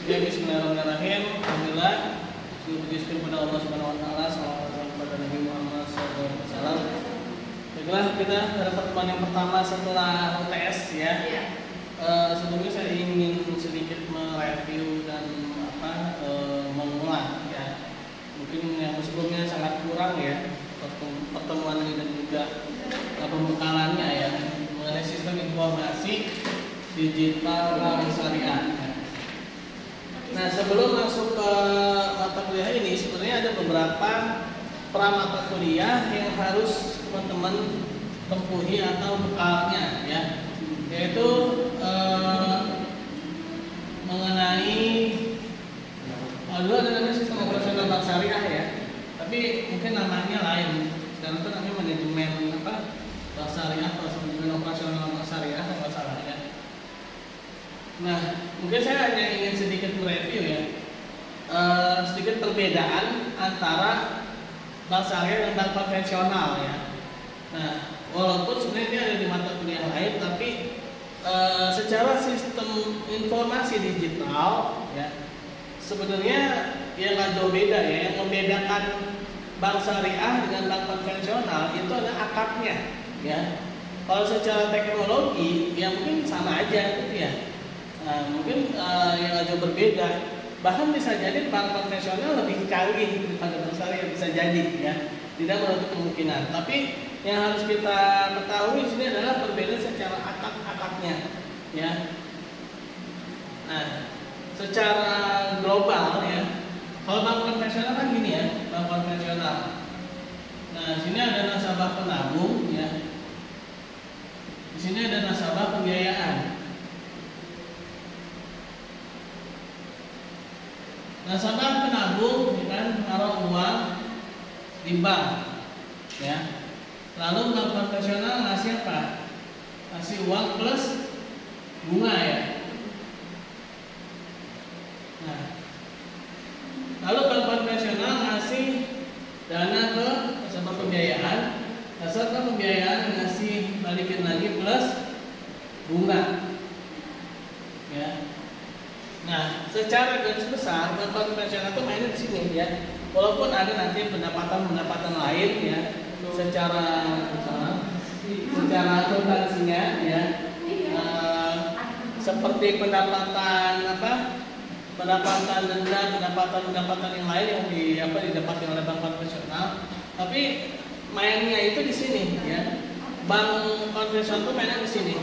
Ya, bismillahirrahmanirrahim. Alhamdulillah. Puji kepada Allah Subhanahu wa taala, salawat kepada Nabi Muhammad SAW. Baiklah, kita pada pertemuan yang pertama setelah UTS ya. Sebelumnya saya ingin sedikit mereview dan mengulang ya. Mungkin yang sebelumnya sangat kurang ya pertemuan ini dan juga pembekalannya ya mengenai sistem informasi digital bank syariah. Nah, sebelum masuk ke mata kuliah ini sebenarnya ada beberapa pramata kuliah yang harus teman-teman tempuhi atau bekalnya ya, yaitu mengenai dulu ada namanya sistem operasional bank syariah ya, tapi mungkin namanya lain. Sekarang itu namanya manajemen bank syariah atau manajemen operasional bank syariah kalau salah ya. Nah, mungkin saya hanya ingin sedikit mereview ya, sedikit perbedaan antara bank syariah dan bank konvensional ya. Nah, walaupun sebenarnya dia ada di mata kuliah lain, tapi secara sistem informasi digital ya, sebenarnya ya nggak jauh beda ya. Yang membedakan bank syariah dengan bank konvensional itu adalah akadnya ya. Kalau secara teknologi ya mungkin sama aja gitu ya. Nah, mungkin yang agak berbeda, bahkan bisa jadi bank konvensional lebih canggih daripada bank syariah, bisa jadi ya, tidak menutup kemungkinan. Tapi yang harus kita ketahui di sini adalah perbedaan secara akad-akadnya ya. Nah, secara global ya, kalau bank konvensional kan gini ya, bank konvensional. Nah, sini ada nasabah penabung ya, di sini ada nasabah pembiayaan. Nasabah penabung kan naruh uang di bank ya. Lalu bank konvensional ngasih apa? Ngasih uang plus bunga ya. Nah, lalu bank konvensional ngasih dana ke nasabah pembiayaan, nasabah pembiayaan ngasih balikin lagi plus bunga ya. Nah, secara garis besar bank konvensional itu mainnya di sini ya. Walaupun ada nanti pendapatan lain ya, secara akuntansinya ya, seperti pendapatan denda, pendapatan yang lain yang didapatkan oleh bank konvensional. Tapi mainnya itu di sini ya. Bank konvensional itu mainnya di sini.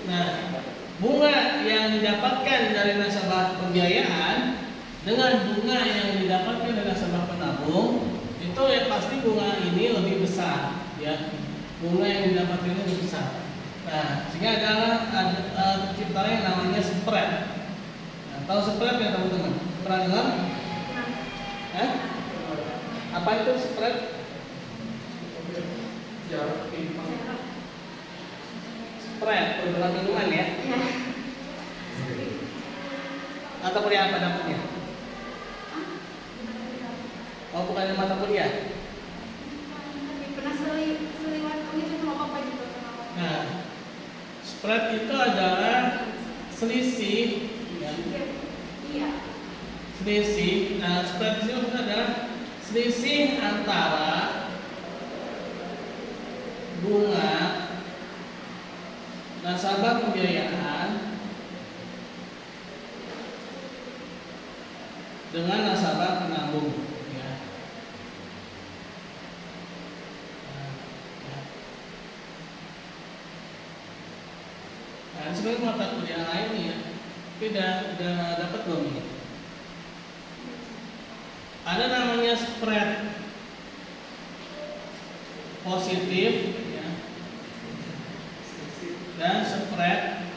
Nah, bunga yang didapatkan dari nasabah pembiayaan dengan bunga yang didapatkan dari nasabah penabung itu ya pasti bunga ini lebih besar ya. Bunga yang didapatkan ini lebih besar. Nah, sehingga ada tercipta yang namanya spread. Nah, tahu spread ya teman-teman? Pernah dengar? Apa itu spread? Spread, perbedaan minuman ya? Atau kuliah apa dapatnya? Oh, bukan mata kuliah? Pernah seliwat begitu sama Papa juga. Nah, spread itu adalah selisih ya? Iya. Selisih, nah spread itu adalah selisih antara bunga nasabah pembiayaan dengan nasabah penabung ya. Nah, sebenarnya mata kuliah lain nih ya, tapi udah dapat belum ini? Ada namanya spread positif ya, dan spread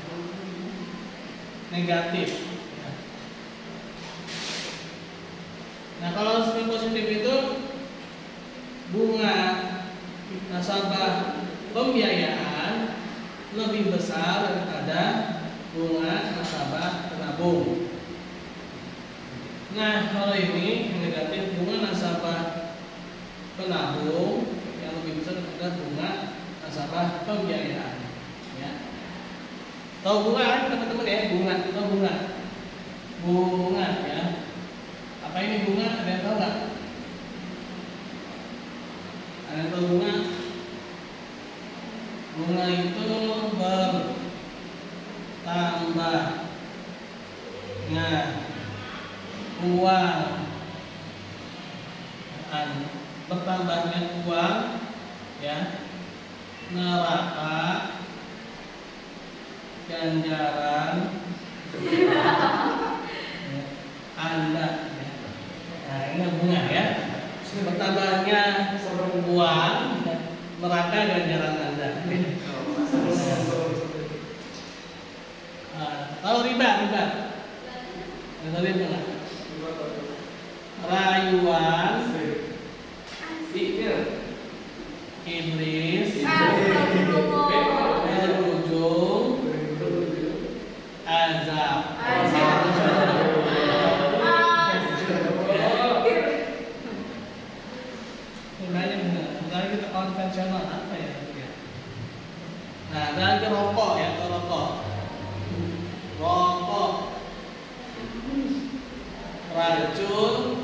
negatif ya. Nah, kalau spread positif itu bunga nasabah pembiayaan lebih besar daripada bunga nasabah penabung. Nah, kalau ini yang negatif, bunga nasabah penabung yang lebih besar daripada bunga nasabah pembiayaan ya. Tahu bunga kan teman-teman ya, bunga, tahu bunga. Nah, uang, bertambahnya uang, ya, neraka, ganjaran, ya, Anda, ya. Nah ini bunga ya. Bertambahnya uang, neraka, ganjaran Anda. Tahu riba? Tahu riba nggak? Rayuan, iblis, berujung azab. Sebenarnya kita konvensional apa ya? Nah, dan rokok ya, rokok, racun,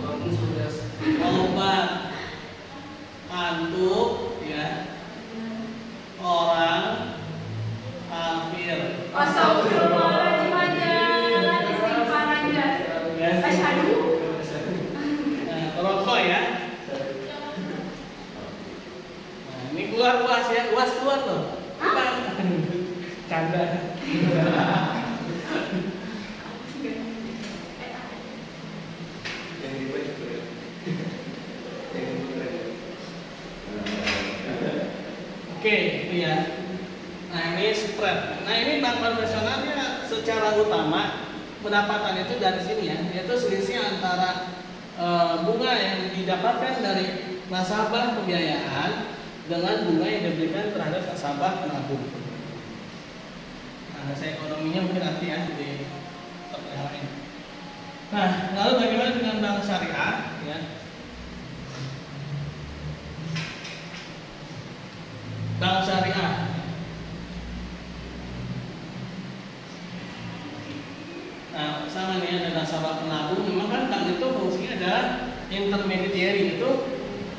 obat, antuk, ya, orang, kafir. Astagfirullahaladzim aja, istighfar aja. Asyhadu. Nah, rokok ya. Nah, ini keluar uas ya, uas keluar tuh. Apa? Canda. Oke, itu ya. Nah ini spread. Nah ini bank konvensionalnya secara utama pendapatan itu dari sini ya, yaitu selisih antara bunga yang didapatkan dari nasabah pembiayaan dengan bunga yang diberikan terhadap nasabah penabung. Nah, saya ekonominya mungkin nanti ya di yang lain. Nah, lalu bagaimana dengan bank syariah? Ya. Bank syariah. Nah, sama nih ada nasabah penabung. Memang kan bank itu fungsinya adalah intermediary, itu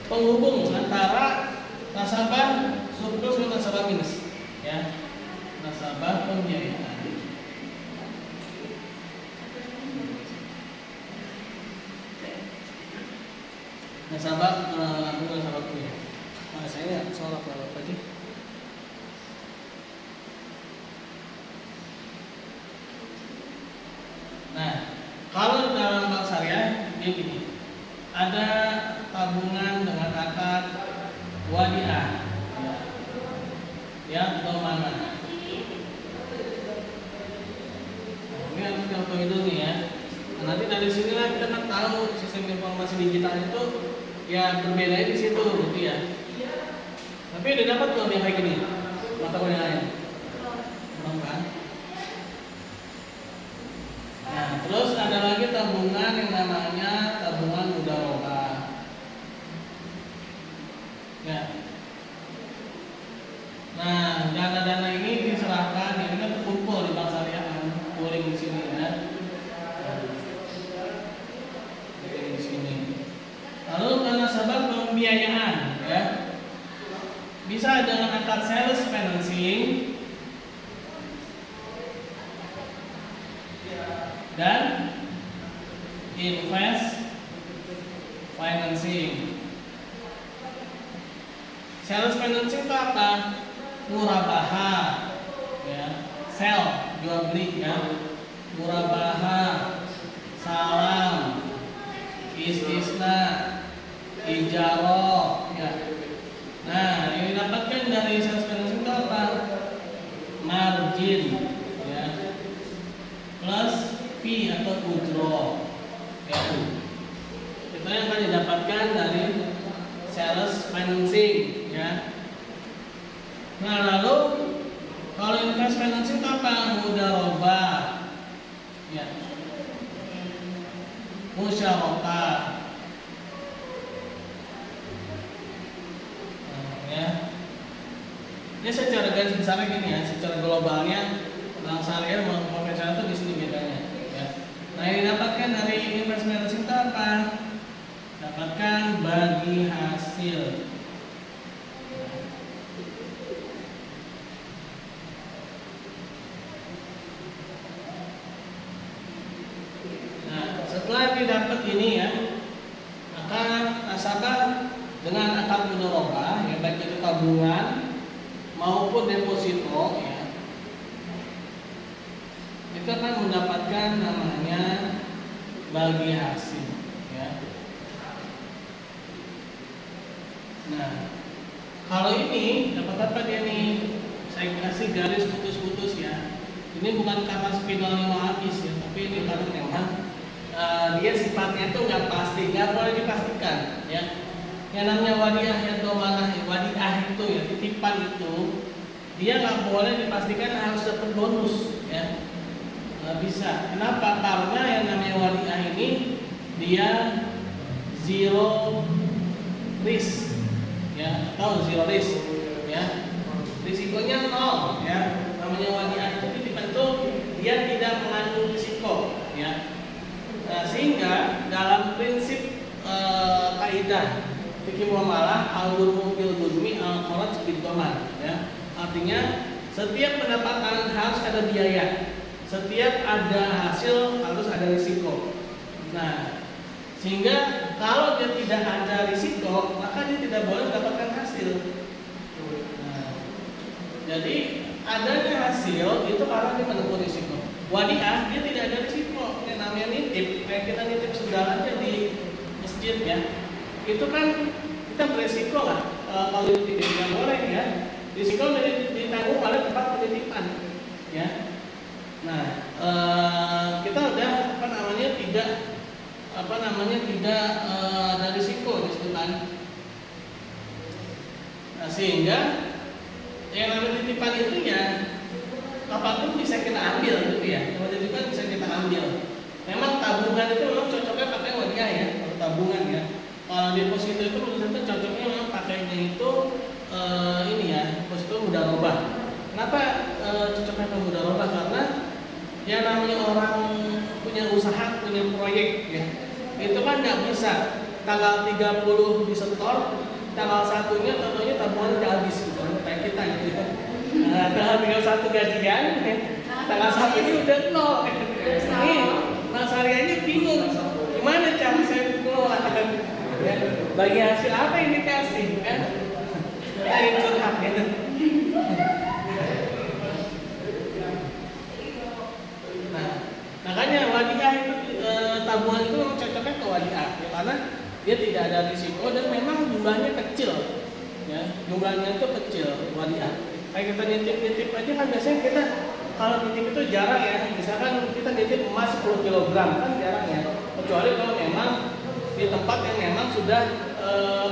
penghubung antara nasabah surplus dan nasabah minus, ya, nasabah pembiayaan. Nasabah penabung, nasabah pembiayaan. Nah, saya nggak sholat lalu tadi. Nah, kalau dalam bank syariah dia gini, ada tabungan dengan akad wadiah, ya, atau mana? Nah, ini harus contoh itu nih ya. Nah, nanti dari sinilah kita kan tahu sistem informasi digital itu ya berbeda di situ, gitu ya. Tapi udah dapat belum yang kayak gini? Mata kuliah lain? Belum kan? Nah, terus ada lagi tabungan yang namanya tabungan mudharabah. Ya. Nah, dana-dana ini diserahkan, ini kan terkumpul di bank syariah, pooling di sini ya. Di sini. Lalu nasabah pembiayaan, ya. Bisa dengan akad sales financing dan invest financing. Sales financing itu apa? Murabaha, ya. Sell, jual beli, ya. Murabaha, salam, istisna, ijaroh, ya. Nah, yang didapatkan dari sales financing itu apa? Margin, ya, plus fee atau ujroh, ya. Itu yang akan didapatkan dari sales financing, ya. Nah, lalu kalau invest financing itu apa? Mudharabah, ya, musyarakah, ya. Ini secara garis besarnya gini ya, secara globalnya bank syariah dan konvensional itu di sini bedanya, ya. Nah, yang didapatkan dari investment itu apa? Dapatkan bagi hasil. setelah didapat ini ya, maka nasabah dengan akad mudharabah ya, baik itu tabungan maupun deposito ya, itu akan mendapatkan namanya bagi hasil ya. Nah, kalau ini dapat apa dia nih? Saya kasih garis putus-putus ya. Ini bukan kata spidol yang habis ya, tapi ini karena memang dia sifatnya itu nggak pasti, nggak boleh dipastikan ya. Yang namanya wadiah ya, domanah, wadiah itu ya, titipan itu dia nggak boleh dipastikan harus dapat bonus ya. Nggak bisa. Kenapa? Karena yang namanya wadiah ini dia zero risk ya, atau zero risk ya, risikonya nol ya. Namanya wadiah itu titipan itu dia tidak mengandung risiko ya. Nah, sehingga dalam prinsip kaidah fikih muamalah al-ghurmu bil ghurmi al-kharaj bil dhaman ya. Artinya setiap pendapatan harus ada biaya, setiap ada hasil harus ada risiko. Nah, sehingga kalau dia tidak ada risiko, maka dia tidak boleh mendapatkan hasil. Nah, jadi adanya hasil itu karena dia menempuh risiko. Wadiah dia tidak ada risiko. Yang namanya nitip, kayak kita nitip sendal aja di masjid ya. Itu kan kita beresiko lah. Kalau nitip nggak boleh ya. Risiko ditanggung oleh tempat penitipan ya. Nah, kita udah tidak ada risiko disebutkan. Nah, sehingga yang namanya titipan itu ya kapanpun bisa kita ambil gitu ya. Kalau titipan bisa kita ambil. Memang tabungan itu memang cocoknya pakai wadiah ya, kalau tabungan ya. Kalau deposito itu menurut saya cocoknya memang pakainya itu ini ya, deposito mudharabah. Kenapa cocoknya ke mudharabah? Karena yang namanya orang punya usaha, punya proyek ya, itu kan nggak bisa tanggal 30 disetor, tanggal 1-nya tentunya tabungan udah habis gitu, kayak kita gitu ya. Nah, tanggal 31 gajian, tanggal 1 ini udah nol. Nih, Mas Arya ini bingung, gimana cara saya kelola? Ya, bagi hasil apa yang dikasih kan? Kayak curhat gitu. Nah, makanya wadiah itu tabungan itu memang cocoknya ke wadiah ya, karena dia tidak ada risiko dan memang jumlahnya kecil ya, jumlahnya itu kecil wadiah. Kayak kita nitip aja kan biasanya kita kalau nitip itu jarang ya, misalkan kita nitip emas 10 kg kan jarang ya, kecuali kalau memang di tempat yang memang sudah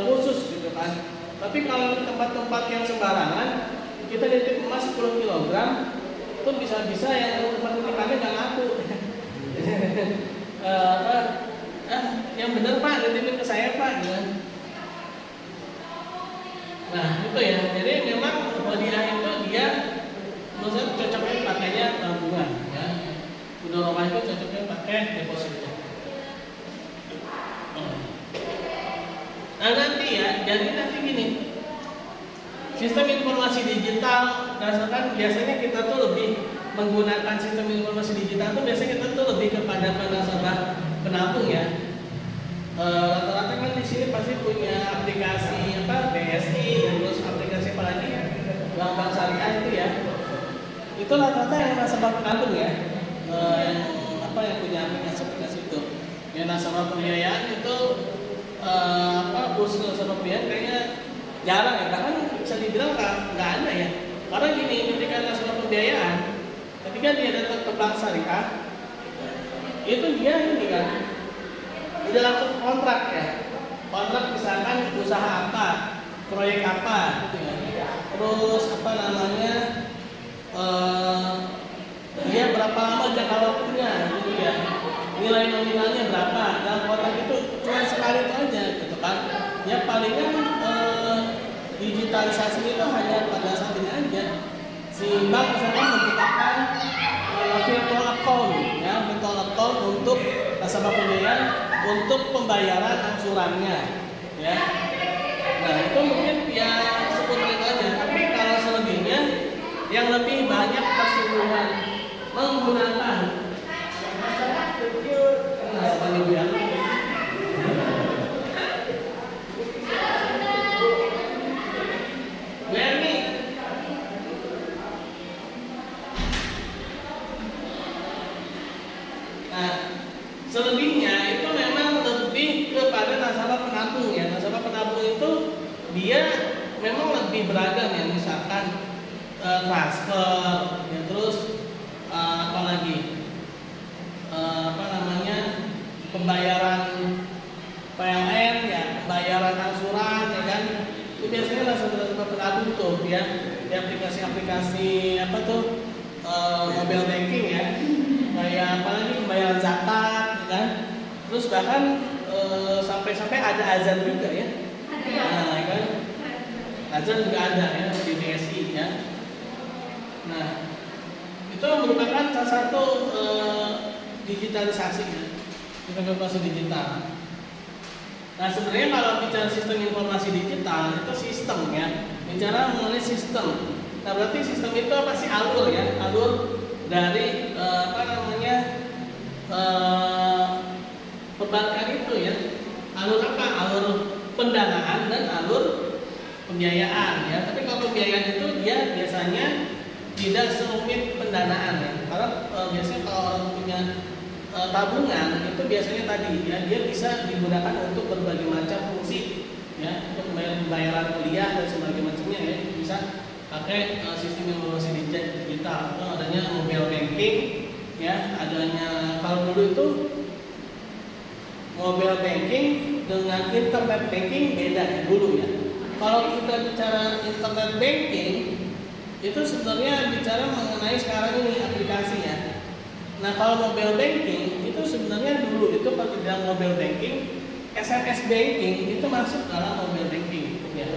khusus gitu kan. Tapi kalau di tempat-tempat yang sembarangan kita nitip emas 10 kg itu bisa-bisa yang tempat nitipannya nggak ngaku. Yang benar Pak, nitipin ke saya Pak ya. Nah itu ya, jadi memang wadiah itu dia maksudnya cocoknya pakainya tabungan ya. Mudharabah itu cocoknya pakai deposito. Nah nanti ya, jadi nanti gini, sistem informasi digital berdasarkan biasanya kita tuh lebih menggunakan sistem informasi digital tuh biasanya kita tuh lebih kepada nasabah penabung ya. Rata-rata kan di sini pasti punya aplikasi apa BSI, terus aplikasi apa lagi bank syariah itu ya. Itu rata-rata yang nasabah penabung ya, yang punya aplikasi itu. Ya nasabah pembiayaan itu khusus nasabah pembiayaan kayaknya jarang ya, bahkan bisa dibilang nggak ada ya. Karena gini, ketika nasabah pembiayaan, ketika dia datang ke bank syariah, itu dia ini kan udah langsung kontrak ya, kontrak misalkan usaha apa, proyek apa gitu ya, terus dia berapa lama jangka waktunya gitu ya, nilai nominalnya berapa, dan kontrak itu cuma sekali itu aja gitu kan ya. Palingan digitalisasi itu hanya pada saat ini aja, si bank misalkan membukakan virtual account ya, virtual account untuk nasabah pembiayaan untuk pembayaran angsurannya ya. Nah itu mungkin ya seperti itu aja, tapi kalau selebihnya yang lebih banyak keseluruhan menggunakan nasabah Nah, selebihnya itu memang lebih kepada nasabah penabung ya. Nasabah penabung itu dia memang lebih beragam ya, misalkan transfer, ya, terus apalagi apa namanya, pembayaran PLN ya, pembayaran angsuran ya kan, itu biasanya nasabah penabung tuh ya, di aplikasi-aplikasi apa tuh, mobile banking ya, kayak apalagi pembayaran zakat ya kan, terus bahkan sampai-sampai ada azan juga ya. Nah, ya kan, azan juga ada ya di BSI ya. Nah, itu merupakan salah satu digitalisasi ya, informasi digital. Nah, sebenarnya kalau bicara sistem informasi digital itu sistem ya, bicara mengenai sistem. Nah, berarti sistem itu apa sih? Alur ya, alur dari apa namanya, perbankan itu ya. Alur apa? Alur pendanaan dan alur pembiayaan ya. Tapi kalau pembiayaan itu dia biasanya tidak serumit pendanaan ya. Karena biasanya kalau orang punya tabungan itu biasanya tadi ya, dia bisa digunakan untuk berbagai macam fungsi ya, untuk pembayaran kuliah dan sebagainya macamnya ya. Bisa pakai sistem informasi digital, itu adanya mobile banking ya, adanya, kalau dulu itu mobile banking dengan internet banking beda ya dulu ya. Kalau kita bicara internet banking itu sebenarnya bicara mengenai sekarang ini aplikasi ya. Nah, kalau mobile banking itu sebenarnya dulu itu kalau dibilang mobile banking, SMS banking itu masuk dalam mobile banking ya.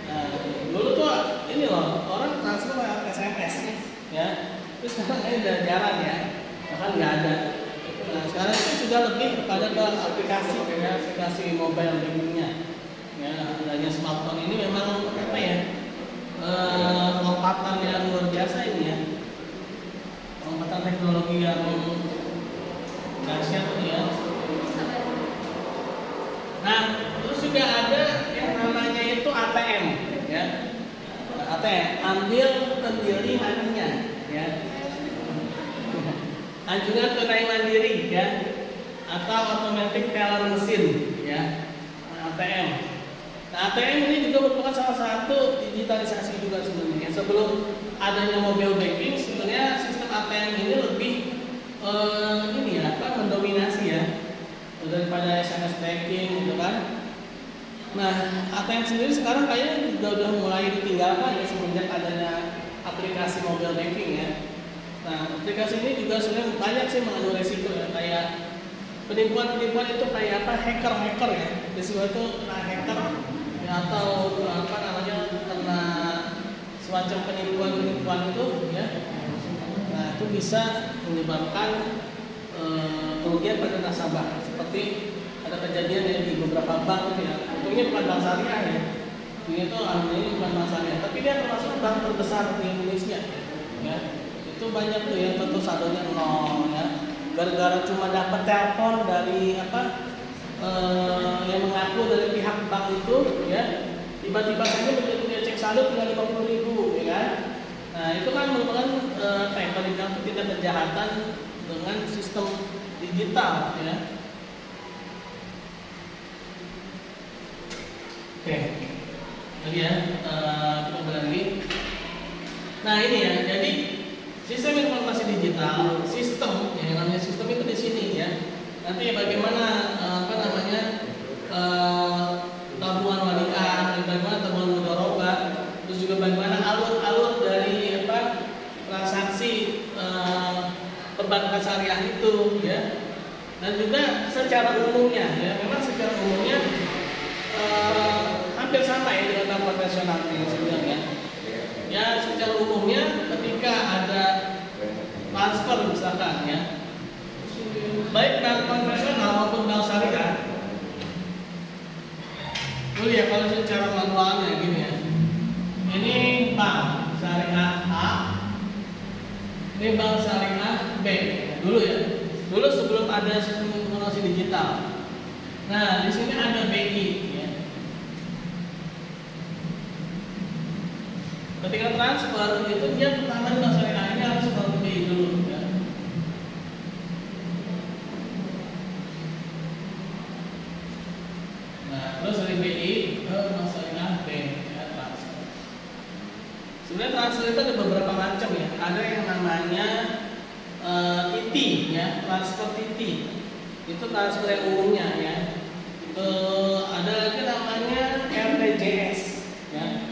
Nah, dulu tuh ini loh, orang transfer lewat SMS ya. Terus sekarang ini udah jarang ya, bahkan nggak ada. Nah, sekarang itu sudah lebih kepada ke aplikasi ya, aplikasi mobile bankingnya ya. Adanya smartphone ini memang apa ya, lompatan yang luar biasa ini ya, lompatan teknologi yang dahsyat ya. Nah, terus juga ada yang namanya itu ATM ya. ATM, ambil pendiri maninya ya. Anjungan tunai mandiri ya, atau automatic teller mesin ya, ATM. Nah, ATM ini juga merupakan salah satu digitalisasi juga sebenarnya. Sebelum adanya mobile banking, sebenarnya sistem ATM ini lebih ini ya, apa, mendominasi ya daripada SMS banking gitu kan. Nah, ATM sendiri sekarang kayaknya juga udah mulai ditinggalkan ya semenjak adanya aplikasi mobile banking ya. Nah, aplikasi ini juga sebenarnya banyak sih mengandung resiko ya, kayak penipuan-penipuan itu kayak apa, hacker ya. Resiko itu kena hacker ya, atau apa namanya, karena semacam penipuan itu ya. Nah, itu bisa menyebabkan kerugian pada nasabah. Seperti ada kejadian ya di beberapa bank ya. Untungnya bukan bank syariah ya. Ini tuh ini bukan bank syariah, tapi dia termasuk bank terbesar di Indonesia ya. Itu banyak tuh yang tentu saldonya nol ya, gara-gara cuma dapat telepon dari apa, yang mengaku dari pihak bank itu ya, tiba-tiba saja begitu dia cek saldo tinggal 50.000 ya kan. Nah, itu kan merupakan apa yang dibilang tindak kejahatan dengan sistem digital ya. Oke, lagi ya, kita lagi. Nah, ini ya, jadi sistem informasi digital, sistem yang namanya sistem itu di sini ya. Nanti bagaimana apa namanya, tabungan wadiah, bagaimana tabungan mudharabah, terus juga bagaimana alur-alur dari apa, transaksi perbankan syariah itu ya. Dan juga secara umumnya ya, memang secara umumnya hampir sama ya dengan bank konvensional ini sebenarnya. Ya, secara umumnya ketika ada transfer misalkan ya, baik bank konvensional maupun bank syariah, dulu ya kalau secara manualnya gini ya, ini bank syariah A, ini bank syariah B, dulu ya, dulu sebelum ada sistem informasi digital. Nah, di sini ada BI ya. Ketika transfer itu dia pertama di bank syariah ini harus melalui BI dulu ya. Sebenarnya transfer itu ada beberapa macam ya. Ada yang namanya TT ya, transfer TT. Itu transfer yang umumnya ya. Ada lagi namanya RTJS ya.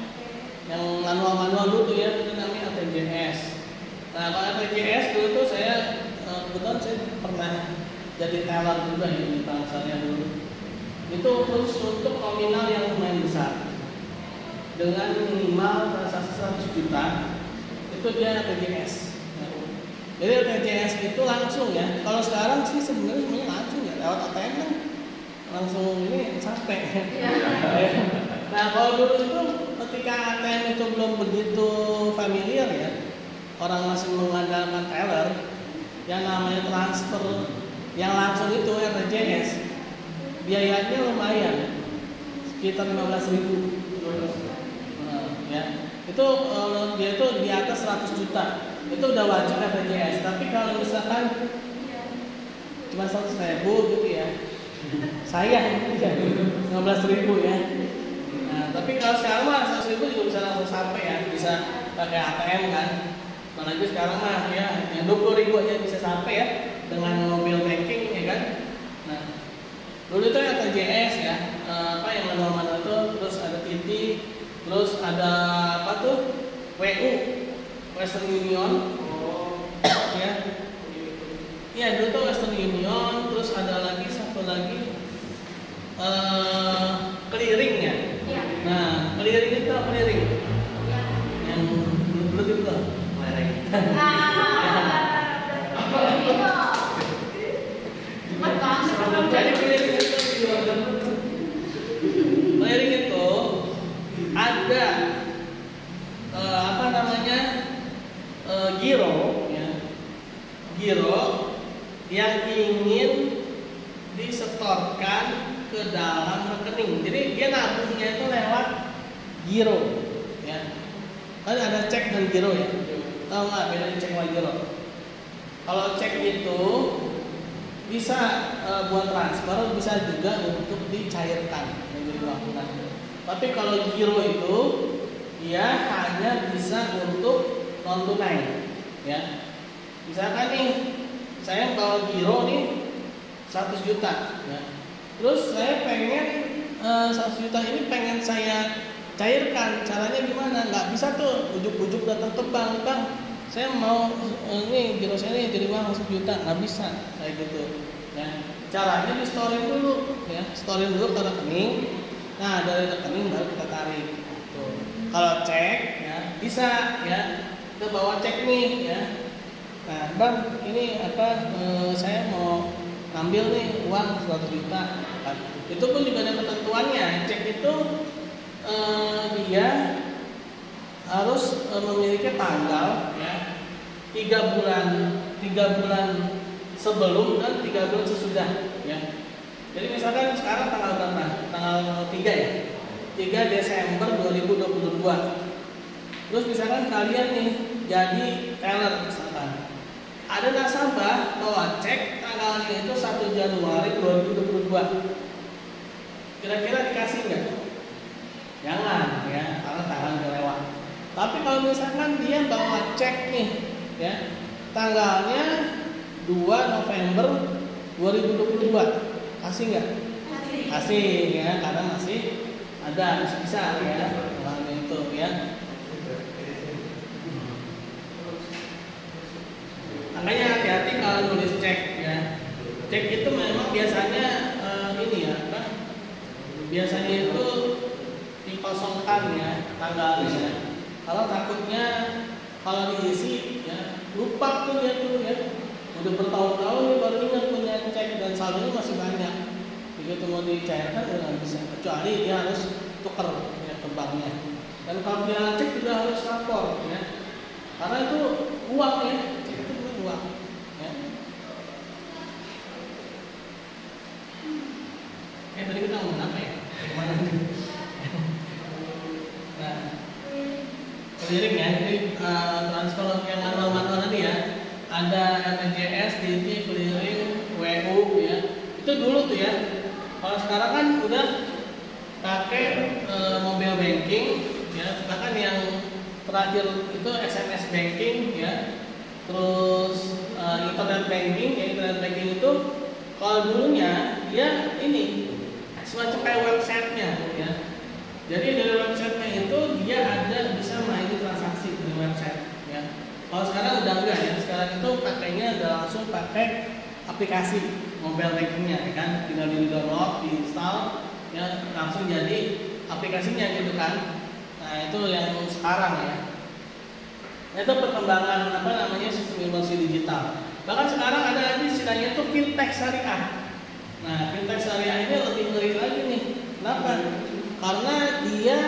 Yang manual-manual dulu tuh ya, itu namanya RTJS. Nah, kalau RTJS dulu tuh saya kebetulan saya pernah jadi teller juga ya di transfernya dulu. Itu khusus untuk nominal yang lumayan besar. Dengan minimal transaksi 100 juta itu dia RTJS. Jadi RTJS itu langsung ya. Kalau sekarang sih sebenarnya langsung ya, lewat ATM kan langsung ini sampai. Nah kalau dulu itu ketika ATM itu belum begitu familiar ya, orang masih mengandalkan teller, yang namanya transfer yang langsung itu RTJS biayanya lumayan, sekitar 15.000. Ya, itu dia itu di atas 100 juta itu udah wajib RTJS. Tapi kalau misalkan cuma 100.000 gitu ya, sayang gitu ya, 15.000 ya. Nah, tapi kalau sekarang mah 100.000 juga bisa langsung sampai ya, bisa pakai ATM kan. Apalagi sekarang mah ya, yang 20.000 aja bisa sampai ya dengan mobile banking ya kan. Nah, dulu itu RTJS ya, apa yang manual-manual itu, terus ada TT. Terus ada apa tuh? WU, Western Union. Ya. Iya, dulu tuh Western Union, terus ada lagi satu lagi clearing ya. Nah, clearing itu apa clearing? Yang belum itu clearing. Jadi clearing itu ada apa namanya giro ya, giro yang ingin disetorkan ke dalam rekening. Jadi dia nabungnya itu lewat giro ya. Kan ada cek dan giro ya. Tahu nggak bedanya cek sama giro? Kalau cek itu bisa buat transfer, bisa juga untuk dicairkan menjadi uang tunai. Tapi kalau giro itu dia hanya bisa untuk non tunai, ya. Misalkan nih, saya bawa giro nih 100 juta, ya. Terus saya pengen 100 juta ini pengen saya cairkan, caranya gimana? Nggak bisa tuh ujuk-ujuk datang ke bank, bang. Saya mau ini giro saya ini jadi uang 100 juta, nggak bisa kayak gitu, ya. Caranya di store dulu, ya, store dulu ke rekening. Nah dari rekening baru kita tarik. Tuh. Kalau cek ya bisa ya, kita bawa cek nih ya. Nah bang ini apa saya mau ambil nih uang 100 juta. Nah, itu pun juga ada ketentuannya. Cek itu dia harus memiliki tanggal ya 3 bulan sebelum dan 3 bulan sesudah ya. Jadi misalkan sekarang tanggal berapa? Tanggal 3 ya? 3 Desember 2022. Terus misalkan kalian nih jadi teller misalkan. Ada nasabah bawa cek tanggalnya itu 1 Januari 2022. Kira-kira dikasih nggak? Jangan ya, karena tanggal udah lewat. Tapi kalau misalkan dia bawa cek nih ya, tanggalnya 2 November 2022. Kasih nggak? Kasih ya, karena masih ada, masih bisa ya uangnya itu ya. Makanya hati-hati kalau nulis cek ya. Cek itu memang biasanya ini ya, apa? Biasanya itu dikosongkan ya tanggalnya. Kalau takutnya kalau diisi ya lupa tuh dia tuh ya. Udah bertahun-tahun nih baru ingat punya cek dan saldonya masih banyak. Begitu mau dicairkan udah nggak bisa. Kecuali dia harus tuker ya ke banknya. Dan kalau dia cek juga harus lapor ya. Karena itu uang ya, cek itu bukan uang. Ya. Tadi kita ngomong apa ya? Kemana? Nah, clearing ya, jadi transfer yang manual-manual tadi ya. Ada RTJS, TT, clearing, WU ya. Itu dulu tuh ya. Kalau sekarang kan udah pakai mobile banking ya. Bahkan yang terakhir itu SMS banking ya, terus internet banking ya. Internet banking itu kalau dulunya dia ini semacam kayak websitenya ya. Jadi dari websitenya itu dia ada bisa main transaksi dari website ya. Kalau sekarang udah enggak ya, sekarang itu pakainya udah langsung pakai aplikasi mobile bankingnya ya kan, tinggal di download, diinstal ya, langsung jadi aplikasinya gitu kan. Nah itu yang sekarang ya. Itu perkembangan apa namanya sistem informasi digital. Bahkan sekarang ada lagi istilahnya itu fintech syariah. Nah fintech syariah ini lebih ngeri lagi nih. Kenapa? Karena dia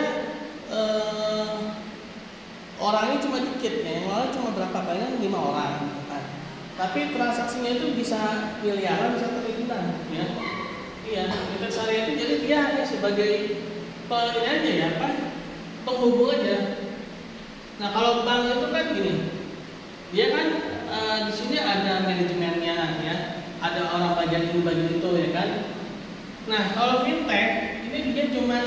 orangnya cuma dikit ya, malah cuma berapa paling 5 orang kan. Tapi transaksinya itu bisa miliaran, bisa triliunan ya. Iya, fintech syariah itu jadi dia hanya sebagai ini aja ya, apa? Penghubung aja. Nah kalau bank itu kan gini, dia kan di sini ada manajemennya ya, ada orang bagian ini bagian itu ya kan. Nah kalau fintech ini dia cuma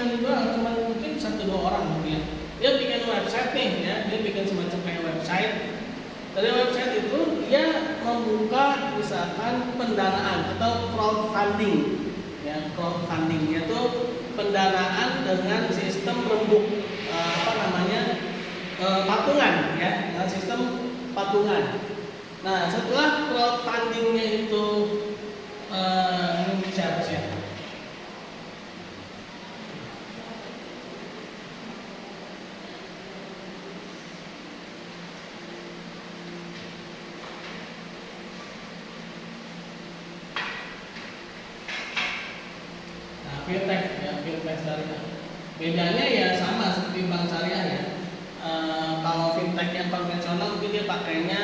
mungkin 1-2 orang ya. Dia bikin website nih ya, dia bikin semacam kayak website. Dari website itu dia membuka misalkan pendanaan atau crowdfunding ya, crowdfunding yaitu pendanaan dengan sistem rembuk patungan ya, dengan sistem patungan. Nah setelah crowdfundingnya itu ini bisa hapus ya. Fintech ya, fintech syariah. Bedanya ya sama seperti bank syariah ya. Kalau fintech yang konvensional mungkin dia pakainya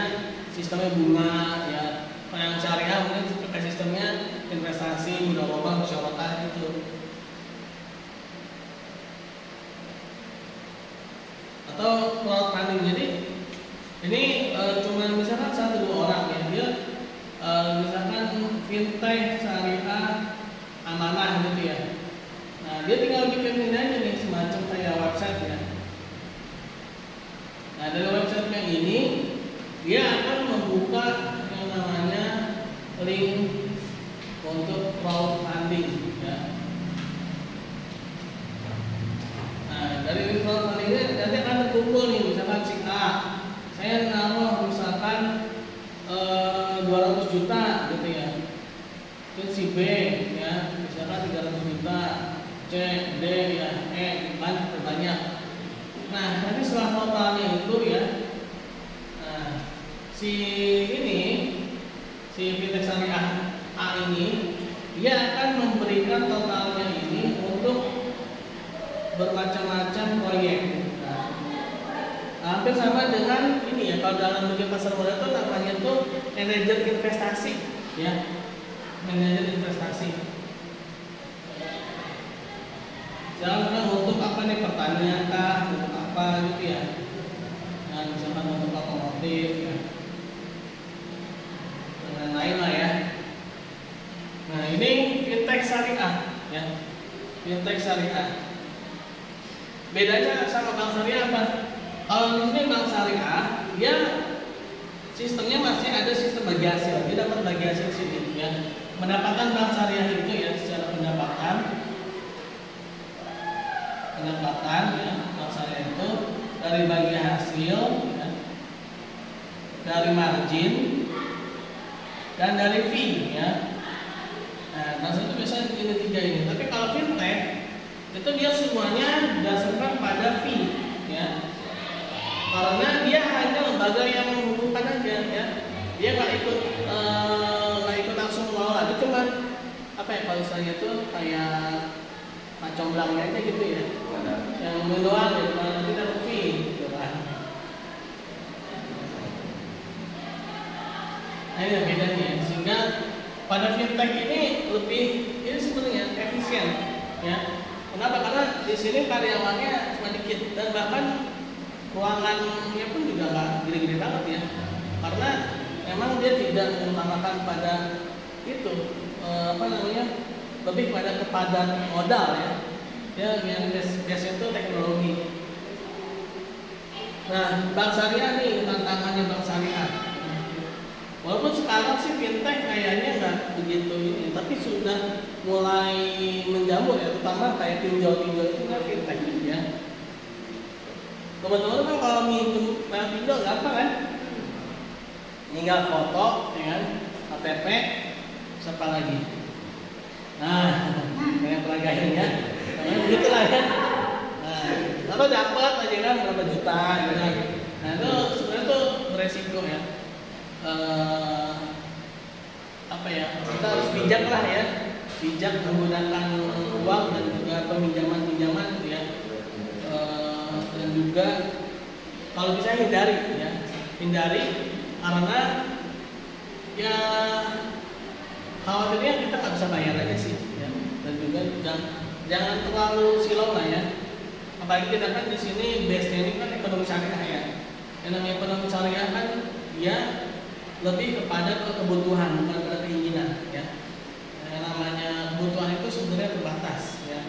sistemnya bunga ya. Kalau yang syariah mungkin pakai sistemnya investasi, mudharabah, musyawarah gitu. Atau crowdfunding. Jadi ini cuma misalkan 1-2 orang ya. Dia misalkan fintech syariah amanah gitu ya. Nah dia tinggal bikin ini aja nih, semacam kayak website ya. Nah dari website yang ini dia akan membuka yang namanya link untuk crowdfunding ya. Nah dari link crowdfunding ini nanti akan terkumpul nih, misalkan si A saya naruh misalkan 200 juta gitu ya. Terus si B ya misalkan 300 juta, C, D ya, E kan terbanyak. Nah nanti setelah totalnya itu ya, nah si fintech syariah A ini dia akan memberikan totalnya ini untuk bermacam-macam proyek. Nah, hampir sama dengan ini ya, kalau dalam dunia pasar modal itu namanya itu manajer investasi ya. Manajer investasi. Jangan untuk apa nih, pertanian kah, untuk apa gitu ya. Nah, misalkan untuk otomotif ya. Dan lain lah ya. Nah, ini fintech syariah ya. Fintech syariah. Bedanya sama bank syariah apa? Kalau di sini bank syariah, dia sistemnya masih ada sistem bagi hasil. Dia dapat bagi hasil sini ya. Pendapatan bank syariah itu ya secara pendapatan ya, bank syariah itu dari bagi hasil ya, dari margin dan dari fee ya. Nah maksudnya itu biasanya ini 3 ini. Tapi kalau fintech itu dia semuanya berdasarkan pada fee ya, karena dia hanya lembaga yang menghubungkan aja ya. Dia nggak ikut langsung mengelola. Itu cuma apa ya, kalau saya itu kayak macomblangnya aja gitu ya, yang mendoan ya, nanti dapat fee gitu kan. Nah ini bedanya, sehingga pada fintech ini lebih ini sebenarnya efisien ya. Kenapa? Karena di sini karyawannya cuma dikit dan bahkan ruangannya pun juga nggak gede-gede banget ya, karena memang dia tidak mengutamakan pada itu lebih pada kepadan modal ya. Dia yang biasanya itu teknologi. Nah, bank syariah nih tantangannya bank syariah. Walaupun sekarang sih fintech kayaknya nggak begitu ini, tapi sudah mulai menjamur ya, terutama kayak pinjol-pinjol itu kan fintech ya. Teman-teman kan kalau minjem pinjol gampang kan? Tinggal foto, ya kan? KTP, siapa lagi? Nah, kayak peragain ya. Nah, begitulah ya. Nah, kalau dapat aja kan berapa juta gitu kan. Nah, itu sebenarnya tuh beresiko ya. Apa ya? Kita harus bijak lah ya. Bijak menggunakan uang dan juga peminjaman-pinjaman gitu ya. Dan juga kalau bisa hindari ya. Hindari karena ya khawatirnya kita nggak bisa bayar aja sih ya. Dan juga jangan terlalu silau lah ya. Apalagi kita kan di sini base-nya ini kan ekonomi syariah ya. Yang namanya ekonomi syariah kan dia lebih kepada kebutuhan bukan pada keinginan ya. Yang namanya kebutuhan itu sebenarnya terbatas ya.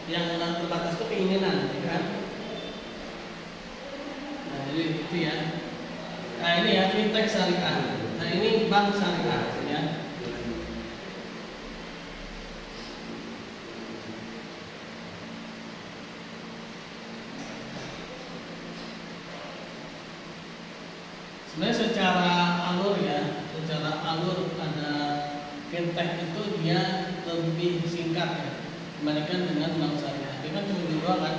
Yang terbatas itu keinginan ya kan. Nah, jadi itu ya. Nah, ini ya fintech syariah. Nah, ini bank syariah ya. Sebenarnya secara alur ya, secara alur ada fintech itu dia lebih singkat ya dibandingkan dengan bank syariah. Dia kan cuma dua kan.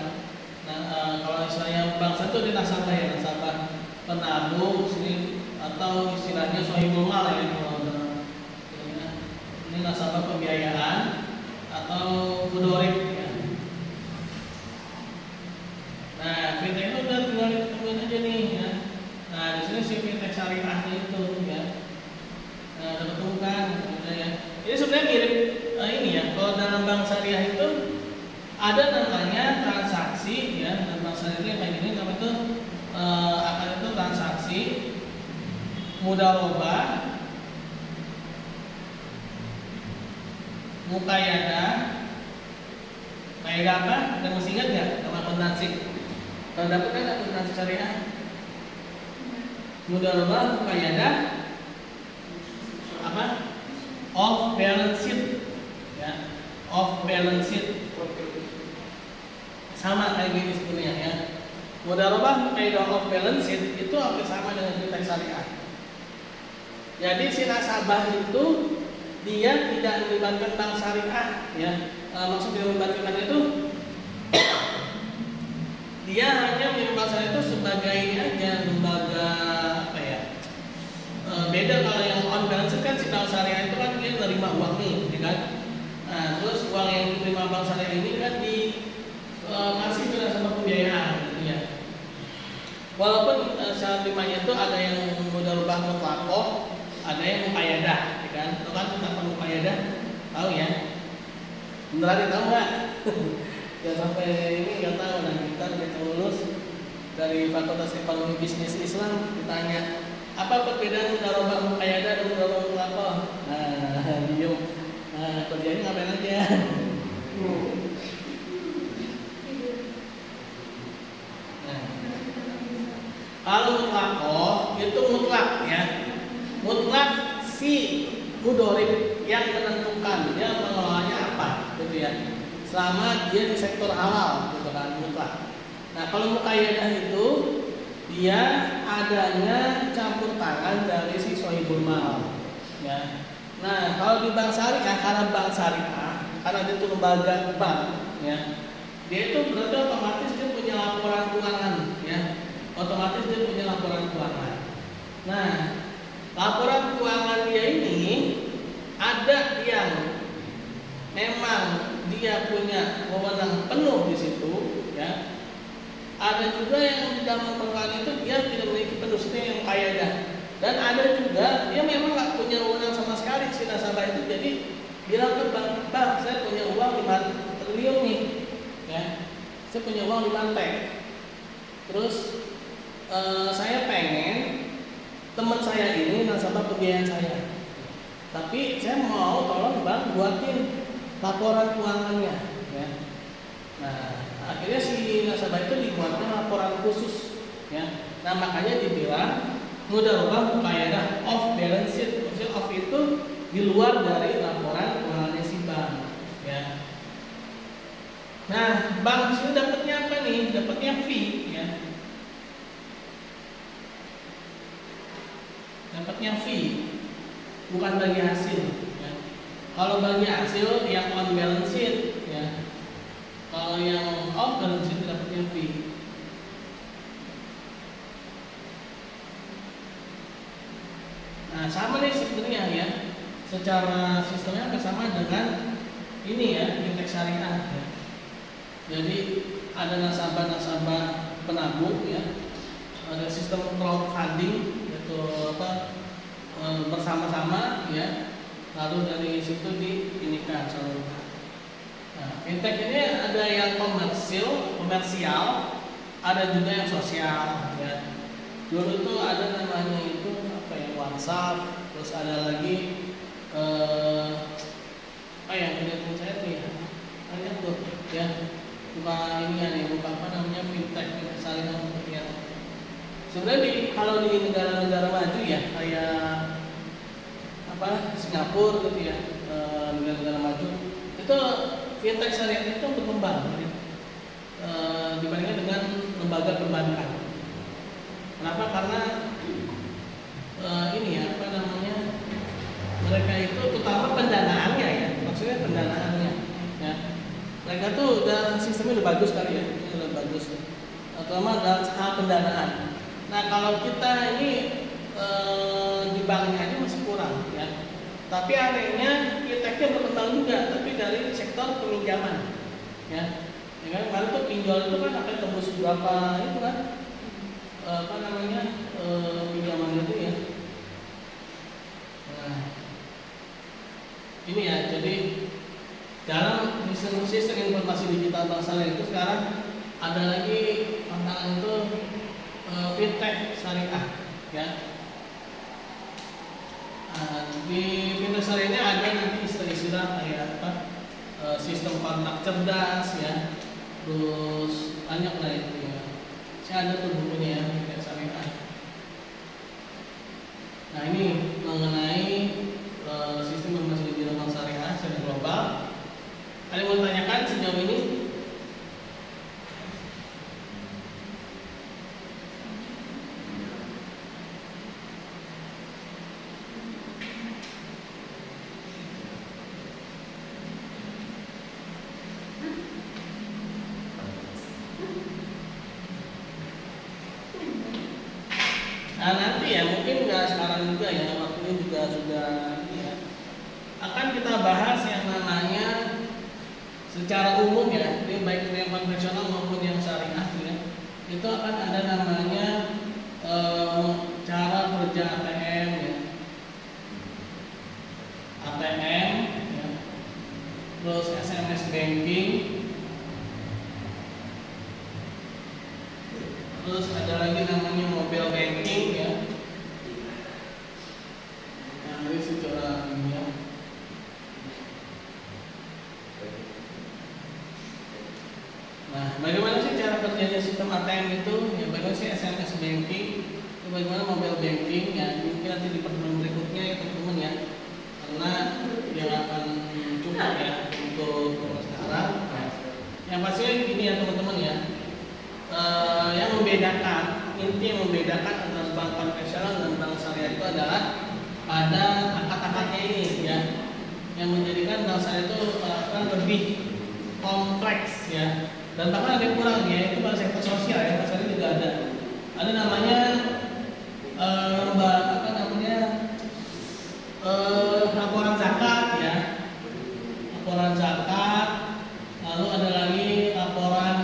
Nah, kalau istilahnya bank syariah itu di nasabah ya, nasabah penabung sini atau istilahnya sohibul mal ya kalau ini nasabah pembiayaan atau mudorib ya. Nah, fintech itu udah tinggal ditemuin aja nih ya. Nah, di sini si fintech syariahnya itu ya. Nah, ada ketemukan ya. Ini sebenarnya mirip ini ya. Kalau dalam bank syariah itu ada namanya transaksi ya. Dan bank syariah itu kayak gini namanya itu akan itu transaksi mudharabah, muqayyadah. Muqayyadah apa? Ada masih ingat nggak nama akuntansi? Kalau dapat kan akuntansi syariah. Mudharabah, muqayyadah, apa? Off balance sheet, ya. Off balance sheet. Sama kayak gini sebenarnya ya. Mudharabah, muqayyadah, off balance sheet itu hampir sama dengan fintech syariah. Jadi si nasabah itu dia tidak melibatkan bank syariah ya. Maksud dia melibatkan itu dia hanya menjadi bank syariah itu sebagai aja lembaga apa ya. Beda kalau yang on balance sheet kan si bank syariah itu kan dia menerima uang nih, ya kan? Nah, terus uang yang diterima bank syariah ini kan masih ke nasabah pembiayaan gitu ya. Walaupun secara terimanya itu ada yang mudharabah mutlaqah, ada yang muqayyadah, ya kan? Itu kan tentang muqayyadah, tahu ya? Beneran tahu nggak? Ya sampai ini nggak tahu. Nah, kita lulus dari Fakultas Ekonomi Bisnis Islam ditanya apa perbedaan mudharabah muqayyadah dan mudharabah mutlaqah? Nah, diem. Nah, kerjanya ngapain aja? Kalau mutlaqah itu mutlak ya. Mutlak si mudorib yang menentukan dia mengelolanya apa gitu ya. Selama dia di sektor halal gitu kan mutlak. Nah, kalau muqayyadah itu dia adanya campur tangan dari si sohibul mal ya. Nah, kalau di bank syariah karena bank syariah karena dia itu lembaga bank ya. Dia itu berarti otomatis dia punya laporan keuangan ya. Otomatis dia punya laporan keuangan. Nah, laporan keuangan dia ini ada yang memang dia punya wewenang penuh di situ, ya. Ada juga yang di dalam keuangan itu dia tidak memiliki penulisnya yang muqayyadah. Dan ada juga dia memang nggak punya wewenang sama sekali si nasabah itu. Jadi bilang ke bank, saya punya uang 5 triliun nih, ya. Saya punya uang 5 T. Terus saya pengen teman saya ini nasabah pembiayaan saya, tapi saya mau tolong bank buatin laporan keuangannya ya. Nah, akhirnya si nasabah itu dibuatkan laporan khusus ya. Nah makanya dibilang mudarabah muqayyadah off balance sheet. Maksudnya off itu di luar dari laporan keuangan si bank, ya. Nah, bank di sini dapatnya apa nih? Dapatnya fee, ya. Dapatnya fee, bukan bagi hasil, ya. Kalau bagi hasil yang on balance sheet, ya. Kalau yang off balance sheet dapatnya fee. Nah, sama nih sebenarnya ya. Secara sistemnya hampir sama dengan ini ya, fintech syariah. Ya. Jadi ada nasabah-nasabah penabung ya, ada sistem crowdfunding yaitu apa bersama-sama ya, lalu dari situ diinikan salurkan. Nah, fintech ini ada yang komersial, ada juga yang sosial ya. Dulu itu ada namanya itu apa ya, WhatsApp, terus ada lagi yang tidak saya tuh ya, banyak tuh ya. Bukan ini ya nih, bukan apa namanya fintech saling ya. Sebenarnya kalau di negara-negara maju ya kayak apa Singapura gitu ya, negara-negara maju itu fintech syariah itu berkembang dibandingkan dengan lembaga perbankan. Kenapa? Karena ini ya apa namanya, mereka itu terutama pendanaannya ya, maksudnya pendanaannya ya. Mereka tuh udah sistemnya udah bagus kali ya, udah bagus, terutama dalam hal pendanaan. Nah kalau kita ini di banknya aja masih kurang ya. Tapi anehnya fintechnya berkembang juga, tapi dari sektor peminjaman ya. Ya kan kemarin tuh pinjol itu kan akan tembus berapa itu kan apa namanya pinjaman itu ya. Nah ini ya, jadi dalam sistem informasi digital bank syariah itu sekarang ada lagi tantangan itu fintech syariah ya. Di fintech syariah ini ada nanti istilah-istilah kayak apa sistem kontrak cerdas ya, terus banyak lah itu ya. Saya ada tuh bukunya ya, fintech syariah. Nah ini mengenai sistem informasi digital bank syariah secara global. Ada yang mau tanyakan sejauh ini? Nah nanti ya, mungkin nggak sekarang juga ya, waktunya juga sudah ya. Akan kita bahas yang namanya secara umum ya, ini baik yang konvensional maupun yang syariah ya. Itu akan ada namanya cara kerja ATM ya. ATM ya. Terus SMS banking. Terus ada lagi namanya mobile banking ya. Nah, ini secara ya. Nah, bagaimana sih cara kerjanya sistem ATM itu? Ya, bagaimana sih SMS banking? Bagaimana mobile banking? Ya, mungkin nanti di pertemuan berikutnya ya teman-teman ya. Karena dia akan cukup ya untuk sekarang. Nah, yang pastinya ini ya teman-teman ya. Yang membedakan, inti yang membedakan antara bank konvensional dan bank syariah itu adalah pada akad-akadnya ini ya, yang menjadikan bank syariah itu akan lebih kompleks ya, dan bahkan ada yang kurang ya, itu pada sektor sosial ya, bank syariah juga ada namanya apa namanya laporan zakat ya, laporan zakat, lalu ada lagi laporan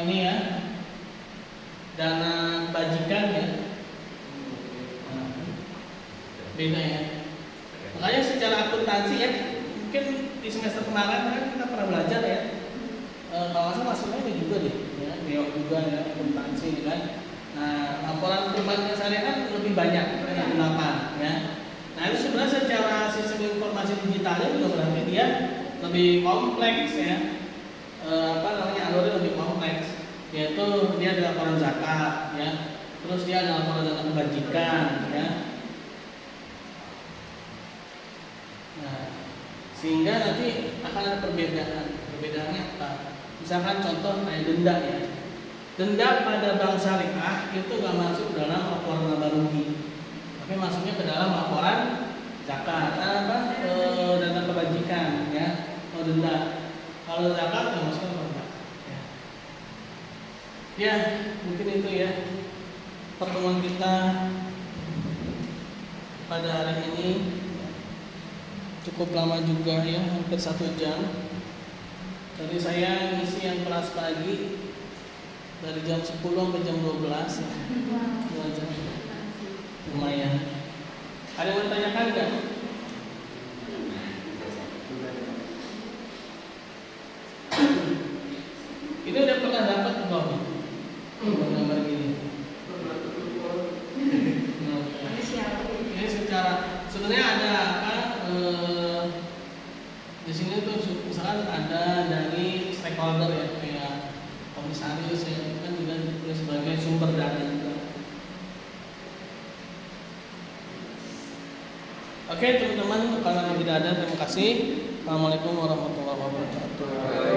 ini ya, dana bajikan ya. Nah, beda ya. Makanya secara akuntansi ya, mungkin di semester kemarin kan kita pernah belajar ya. Kalau nggak salah masuknya ini juga deh, ya, Neo juga ya akuntansi ini kan. Nah, laporan perbankan syariah kan lebih banyak, ada 8 ya. Nah itu sebenarnya secara sistem informasi digitalnya juga berarti dia lebih kompleks ya. Apa namanya, alurnya lebih kompleks. yaitu dia ada laporan zakat, ya. Terus dia ada laporan dana kebajikan, ya. Nah, sehingga nanti akan ada perbedaan. Perbedaannya apa? Misalkan contoh kayak denda, ya. Denda pada bank syariah itu nggak masuk dalam laporan laba rugi, tapi masuknya ke dalam laporan zakat, dana kebajikan, ya. Kalau denda, kalau zakat nggak masuk ke laporan zakat. Ya, mungkin itu ya pertemuan kita pada hari ini. Cukup lama juga ya, hampir 1 jam. Tadi saya ngisi yang kelas pagi dari jam 10 sampai jam 12 ya. 2 jam. Lumayan. Ada yang mau ditanyakan enggak? Ini udah pernah dapat belum? Gambar gini. Ini secara sebenarnya ada apa? Di sini tuh misalkan ada dari stakeholder ya, kayak komisaris ya, kan juga ditulis sebagai sumber data juga. Oke teman-teman, kalau tidak ada terima kasih. Assalamualaikum warahmatullahi wabarakatuh.